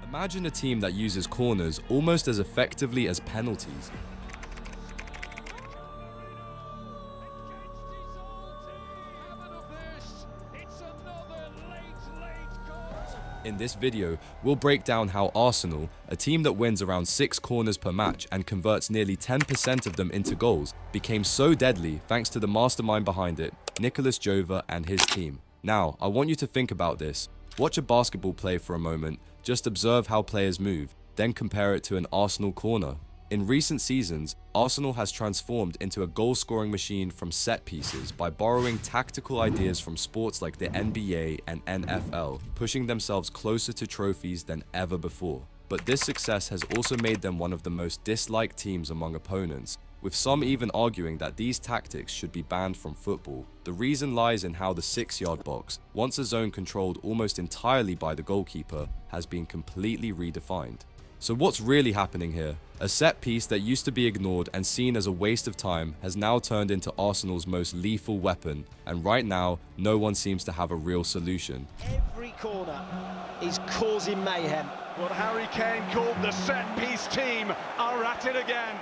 Imagine a team that uses corners almost as effectively as penalties. In this video, we'll break down how Arsenal, a team that wins around 6 corners per match and converts nearly 10% of them into goals, became so deadly thanks to the mastermind behind it, Nicolas Jover and his team. Now, I want you to think about this. Watch a basketball play for a moment, just observe how players move, then compare it to an Arsenal corner. In recent seasons, Arsenal has transformed into a goal-scoring machine from set pieces by borrowing tactical ideas from sports like the NBA and NFL, pushing themselves closer to trophies than ever before. But this success has also made them one of the most disliked teams among opponents, with some even arguing that these tactics should be banned from football. The reason lies in how the 6-yard box, once a zone controlled almost entirely by the goalkeeper, has been completely redefined. So what's really happening here? A set piece that used to be ignored and seen as a waste of time has now turned into Arsenal's most lethal weapon, and right now, no one seems to have a real solution. Every corner is causing mayhem. What Harry Kane called the set-piece team are at it again.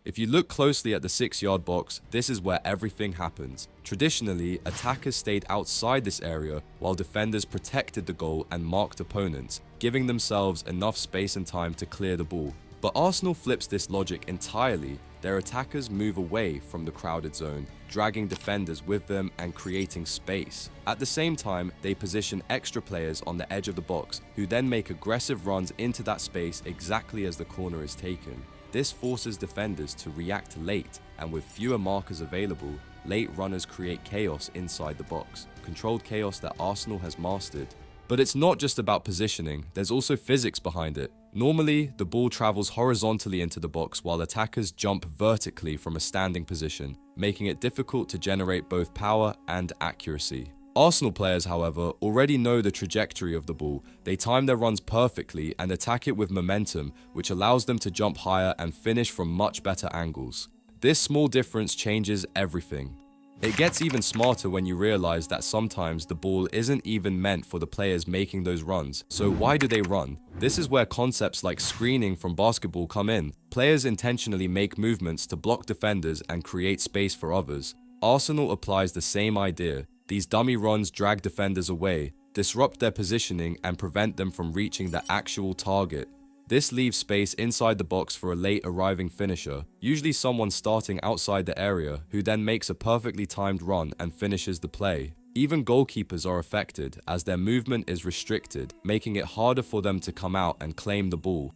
If you look closely at the 6-yard box, this is where everything happens. Traditionally, attackers stayed outside this area while defenders protected the goal and marked opponents, giving themselves enough space and time to clear the ball. But Arsenal flips this logic entirely. Their attackers move away from the crowded zone, dragging defenders with them and creating space. At the same time, they position extra players on the edge of the box, who then make aggressive runs into that space exactly as the corner is taken. This forces defenders to react late, and with fewer markers available, late runners create chaos inside the box, controlled chaos that Arsenal has mastered. But it's not just about positioning, there's also physics behind it. Normally, the ball travels horizontally into the box while attackers jump vertically from a standing position, making it difficult to generate both power and accuracy. Arsenal players, however, already know the trajectory of the ball. They time their runs perfectly and attack it with momentum, which allows them to jump higher and finish from much better angles. This small difference changes everything. It gets even smarter when you realize that sometimes the ball isn't even meant for the players making those runs. So why do they run? This is where concepts like screening from basketball come in. Players intentionally make movements to block defenders and create space for others. Arsenal applies the same idea. These dummy runs drag defenders away, disrupt their positioning, and prevent them from reaching the actual target. This leaves space inside the box for a late arriving finisher, usually someone starting outside the area, who then makes a perfectly timed run and finishes the play. Even goalkeepers are affected, as their movement is restricted, making it harder for them to come out and claim the ball.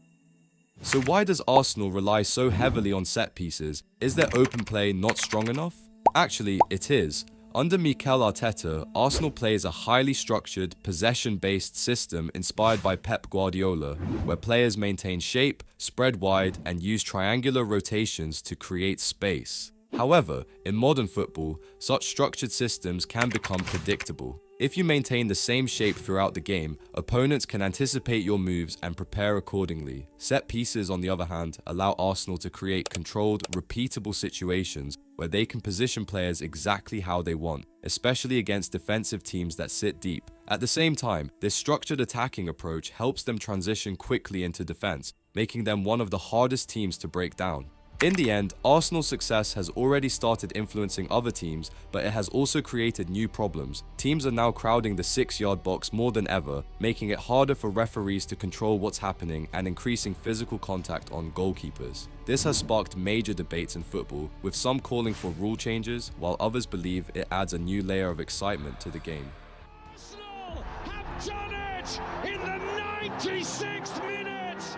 So why does Arsenal rely so heavily on set pieces? Is their open play not strong enough? Actually, it is. Under Mikel Arteta, Arsenal plays a highly structured, possession-based system inspired by Pep Guardiola, where players maintain shape, spread wide, and use triangular rotations to create space. However, in modern football, such structured systems can become predictable. If you maintain the same shape throughout the game, opponents can anticipate your moves and prepare accordingly. Set pieces, on the other hand, allow Arsenal to create controlled, repeatable situations where they can position players exactly how they want, especially against defensive teams that sit deep. At the same time, this structured attacking approach helps them transition quickly into defense, making them one of the hardest teams to break down. In the end, Arsenal's success has already started influencing other teams, but it has also created new problems. Teams are now crowding the 6-yard box more than ever, making it harder for referees to control what's happening and increasing physical contact on goalkeepers. This has sparked major debates in football, with some calling for rule changes, while others believe it adds a new layer of excitement to the game. Arsenal have done it in the 96th minute!